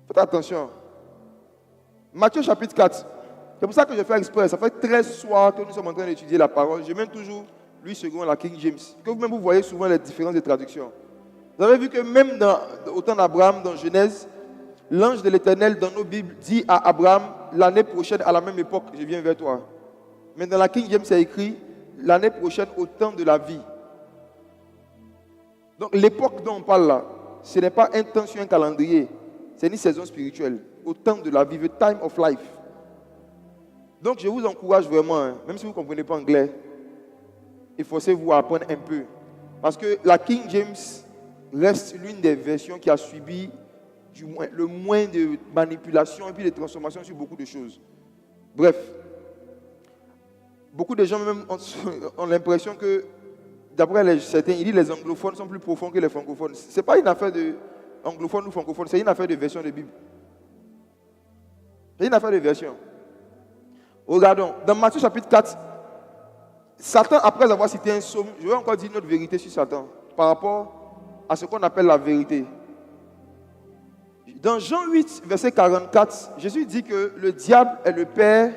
Faites attention. Matthieu chapitre 4. C'est pour ça que je fais exprès. Ça fait 13 soirs que nous sommes en train d'étudier la parole. Je mets toujours Louis II, la King James. Que vous-même, vous voyez souvent les différences de traductions. Vous avez vu que même au temps d'Abraham, dans Genèse, l'ange de l'Éternel, dans nos Bibles, dit à Abraham, l'année prochaine, à la même époque, je viens vers toi. Mais dans la King James, c'est écrit, l'année prochaine, au temps de la vie. Donc l'époque dont on parle là, ce n'est pas un temps sur un calendrier. C'est une saison spirituelle. Au temps de la vie, the time of life. Donc je vous encourage vraiment, même si vous ne comprenez pas anglais, efforcez-vous à apprendre un peu. Parce que la King James reste l'une des versions qui a subi le moins de manipulation et puis de transformation sur beaucoup de choses. Bref, beaucoup de gens même ont l'impression que, d'après certains, ils disent que les anglophones sont plus profonds que les francophones. Ce n'est pas une affaire de anglophone ou francophone, c'est une affaire de version de Bible. C'est une affaire de version. Regardons, dans Matthieu chapitre 4, Satan, après avoir cité un psaume, je vais encore dire une autre vérité sur Satan, par rapport à ce qu'on appelle la vérité. Dans Jean 8, verset 44, Jésus dit que le diable est le père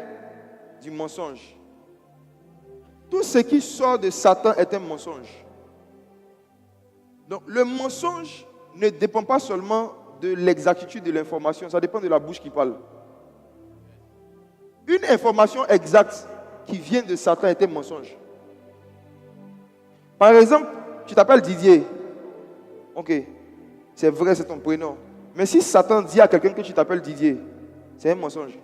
du mensonge. Tout ce qui sort de Satan est un mensonge. Donc le mensonge ne dépend pas seulement de l'exactitude de l'information, ça dépend de la bouche qui parle. Une information exacte qui vient de Satan est un mensonge. Par exemple, tu t'appelles Didier. Ok, c'est vrai, c'est ton prénom. Mais si Satan dit à quelqu'un que tu t'appelles Didier, c'est un mensonge.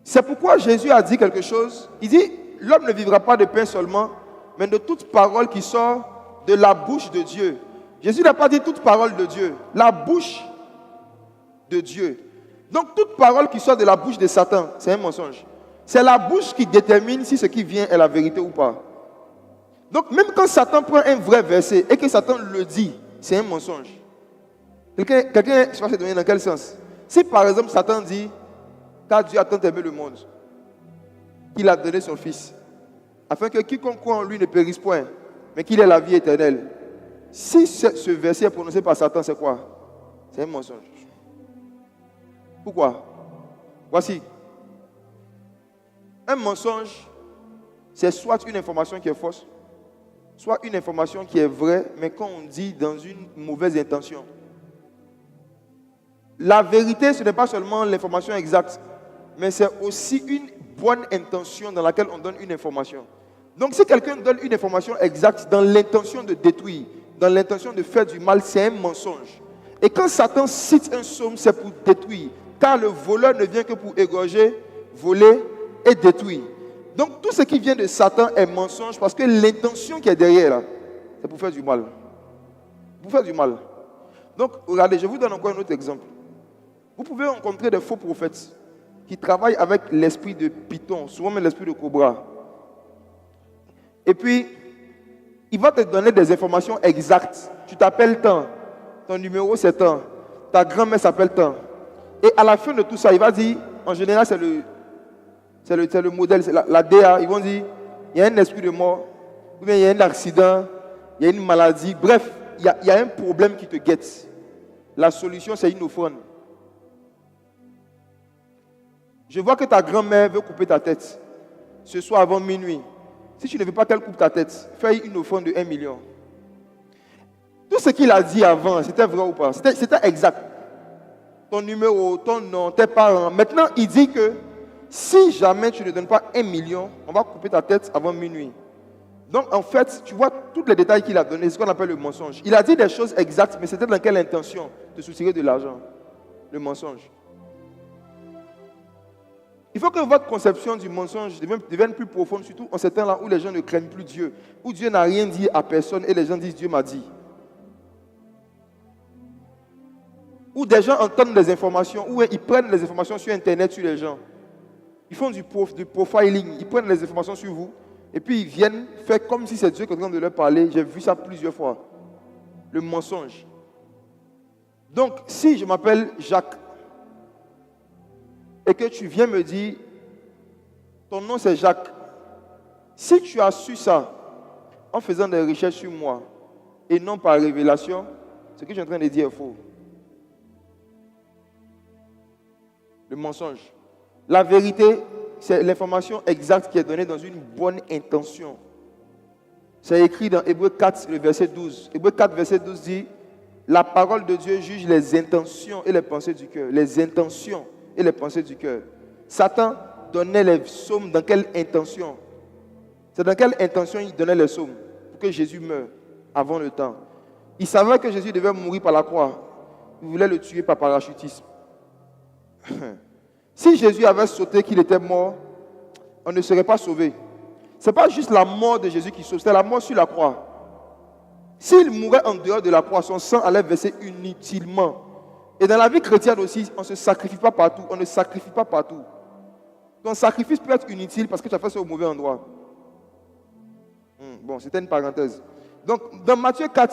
C'est pourquoi Jésus a dit quelque chose. Il dit, l'homme ne vivra pas de pain seulement, mais de toute parole qui sort de la bouche de Dieu. Jésus n'a pas dit toute parole de Dieu, la bouche de Dieu. Donc toute parole qui sort de la bouche de Satan, c'est un mensonge. C'est la bouche qui détermine si ce qui vient est la vérité ou pas. Donc même quand Satan prend un vrai verset et que Satan le dit, c'est un mensonge. Quelqu'un, je ne sais pas si c'est dans quel sens. Si par exemple Satan dit, car Dieu a tant aimé le monde, qu'il a donné son Fils, afin que quiconque croit en lui ne périsse point, mais qu'il ait la vie éternelle. Si ce verset est prononcé par Satan, c'est quoi? C'est un mensonge. Pourquoi? Voici. Un mensonge, c'est soit une information qui est fausse, soit une information qui est vraie, mais qu'on dit dans une mauvaise intention. La vérité, ce n'est pas seulement l'information exacte, mais c'est aussi une bonne intention dans laquelle on donne une information. Donc si quelqu'un donne une information exacte dans l'intention de détruire, dans l'intention de faire du mal, c'est un mensonge. Et quand Satan cite un psaume, c'est pour détruire. Car le voleur ne vient que pour égorger, voler et détruire. Donc tout ce qui vient de Satan est mensonge parce que l'intention qui est derrière là, c'est pour faire du mal. Pour faire du mal. Donc regardez, je vous donne encore un autre exemple. Vous pouvez rencontrer des faux prophètes qui travaillent avec l'esprit de python, souvent même l'esprit de cobra. Et puis, il va te donner des informations exactes. Tu t'appelles tant, ton numéro c'est tant, ta grand-mère s'appelle tant. Et à la fin de tout ça, il va dire, en général c'est le modèle, c'est la DA, ils vont dire, il y a un esprit de mort, ou bien il y a un accident, il y a une maladie, bref, il y a un problème qui te guette. La solution c'est une offrande. Je vois que ta grand-mère veut couper ta tête. Ce soir avant minuit. Si tu ne veux pas qu'elle coupe ta tête, fais une offrande de 1 million. Tout ce qu'il a dit avant, c'était vrai ou pas? C'était exact. Ton numéro, ton nom, tes parents. Maintenant, il dit que si jamais tu ne donnes pas 1 million, on va couper ta tête avant minuit. Donc, en fait, tu vois tous les détails qu'il a donnés, c'est ce qu'on appelle le mensonge. Il a dit des choses exactes, mais c'était dans quelle intention? De soutirer de l'argent. Le mensonge. Il faut que votre conception du mensonge devienne plus profonde, surtout en ces temps-là où les gens ne craignent plus Dieu, où Dieu n'a rien dit à personne et les gens disent Dieu m'a dit. Où des gens entendent des informations, où ils prennent les informations sur Internet sur les gens. Ils font du profiling, ils prennent les informations sur vous et puis ils viennent faire comme si c'est Dieu qui est en train de leur parler. J'ai vu ça plusieurs fois. Le mensonge. Donc, si je m'appelle Jacques, et que tu viens me dire, ton nom c'est Jacques. Si tu as su ça, en faisant des recherches sur moi, et non par révélation, ce que je suis en train de dire est faux. Le mensonge. La vérité, c'est l'information exacte qui est donnée dans une bonne intention. C'est écrit dans Hébreux 4, le verset 12. Hébreux 4, verset 12 dit, la parole de Dieu juge les intentions et les pensées du cœur. Les intentions et les pensées du cœur. Satan donnait les psaumes dans quelle intention? C'est dans quelle intention il donnait les psaumes? Pour que Jésus meure avant le temps. Il savait que Jésus devait mourir par la croix. Il voulait le tuer par parachutisme. Si Jésus avait sauté qu'il était mort, on ne serait pas sauvé. Ce n'est pas juste la mort de Jésus qui sauve, c'est la mort sur la croix. S'il mourait en dehors de la croix, son sang allait verser inutilement. Et dans la vie chrétienne aussi, on ne se sacrifie pas partout. On ne sacrifie pas partout. Ton sacrifice peut être inutile parce que tu as fait ça au mauvais endroit. Bon, c'était une parenthèse. Donc, dans Matthieu 4,